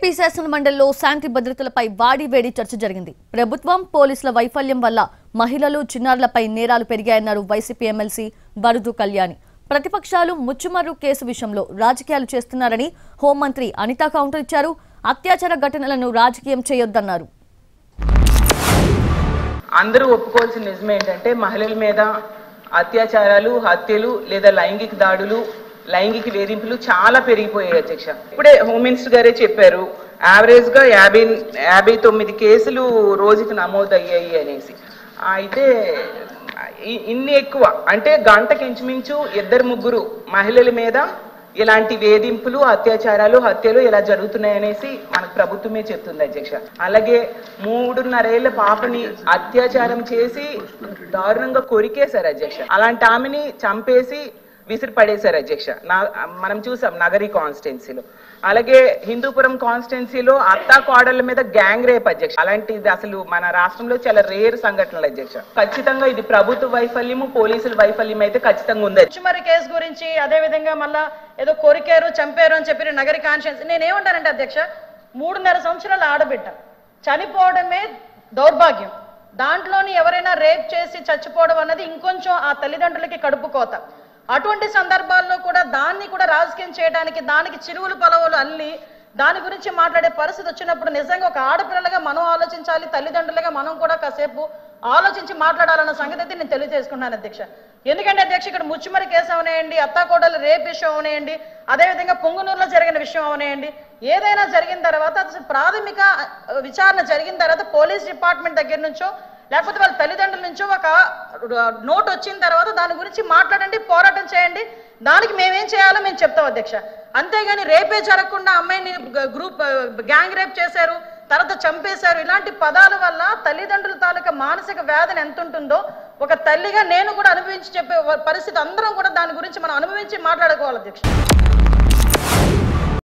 AP శాసన మండలిలో శాంతి భద్రతలపై వాడివేడి చర్చ జరిగింది. ప్రభుత్వం పోలీసుల వైఫల్యం వల్ల మహిళలు చిన్నారులపై నేరాలు పెరిగాయన్నారు వైసీపీ ఎమ్మెల్సీ వరదు కళ్యాణి. ప్రతిపక్షాలు ముచ్చుమర్రు కేసు విషయంలో రాజకీయాలు చేస్తున్నారని హోంమంత్రి అనిత కౌంటర్ ఇచ్చారు. అత్యాచార ఘటనలను రాజకీయం చేయొద్దన్నారు. అందరూ ఒప్పుకోవాల్సిన నిజం ఏంటంటే మహిళల మీద అత్యాచారాలు, హత్యలు లేదా లైంగిక దాడులు, లైంగిక వేధింపులు చాలా పెరిగిపోయాయి అధ్యక్ష. ఇప్పుడే హోమ్ మినిస్టర్ గారే చెప్పారు, యావరేజ్ గా 59 కేసులు రోజుకి నమోదయ్యాయి అనేసి. అయితే ఇన్ని ఎక్కువ అంటే గంటకి ఇంచుమించు 2-3 మహిళల మీద ఇలాంటి వేధింపులు, అత్యాచారాలు, హత్యలు ఇలా జరుగుతున్నాయనేసి మనకు ప్రభుత్వమే చెప్తుంది అధ్యక్ష. అలాగే 3.5 ఏళ్ల పాపని అత్యాచారం చేసి దారుణంగా కొరికేశారు అధ్యక్ష. అలాంటి ఆమెని చంపేసి విసిరి పడేశారు అధ్యక్ష. మనం చూసాం నగరి కాన్స్టిట్యున్సీలో. అలాగే హిందూపురం కాన్స్టిట్యున్సీలో అత్తా కోడళ్ల మీద గ్యాంగ్ రేప్ అధ్యక్ష. అలాంటిది అసలు మన రాష్ట్రంలో చాలా రేర్ సంఘటనలు అధ్యక్ష. ఖచ్చితంగా ఇది ప్రభుత్వ వైఫల్యము, పోలీసుల వైఫల్యం అయితే ఖచ్చితంగా ఉంది. ముచ్చుమర్రి కేసు గురించి అదే విధంగా మళ్ళా ఏదో కొరికారు, చంపారు అని చెప్పి నగరి కాన్స్టిట్యున్సీ నేనేమంటానంటే అధ్యక్ష, 3.5 సంవత్సరాల ఆడబిడ్డ చనిపోవడమే దౌర్భాగ్యం. దాంట్లోని ఎవరైనా రేప్ చేసి చచ్చిపోవడం అన్నది ఇంకొంచెం ఆ తల్లిదండ్రులకి కడుపు కోత. అటువంటి సందర్భాల్లో కూడా దాన్ని కూడా రాజకీయం చేయడానికి, దానికి చిరువులు పొలవులు అల్లి దాని గురించి మాట్లాడే పరిస్థితి వచ్చినప్పుడు నిజంగా ఒక ఆడపిల్లలుగా మనం ఆలోచించాలి, తల్లిదండ్రులుగా మనం కూడా కాసేపు ఆలోచించి మాట్లాడాలన్న సంగతి అయితే నేను తెలియజేసుకున్నాను అధ్యక్ష. ఎందుకంటే అధ్యక్ష, ఇక్కడ ముచ్చుమర్రి కేసు అవనేయండి, అత్తాకోడలు రేప్ విషయం అవనేయండి, అదేవిధంగా పొంగునూరులో జరిగిన విషయం అవనేయండి, ఏదైనా జరిగిన తర్వాత అసలు ప్రాథమిక విచారణ జరిగిన తర్వాత పోలీస్ డిపార్ట్మెంట్ దగ్గర నుంచో లేకపోతే వాళ్ళ తల్లిదండ్రుల నుంచో ఒక నోట్ వచ్చిన తర్వాత దాని గురించి మాట్లాడండి, పోరాటం చేయండి. దానికి మేమేం చేయాలో మేము చెప్తాం అధ్యక్ష. అంతేగాని రేపే జరగకుండా అమ్మాయిని గ్యాంగ్ రేప్ చేశారు, తర్వాత చంపేశారు, ఇలాంటి పదాల వల్ల తల్లిదండ్రుల తాలూకా మానసిక వేదన ఎంత ఉంటుందో ఒక తల్లిగా నేను కూడా అనుభవించి చెప్పే పరిస్థితి అందరం కూడా దాని గురించి మనం అనుభవించి మాట్లాడుకోవాలి అధ్యక్ష.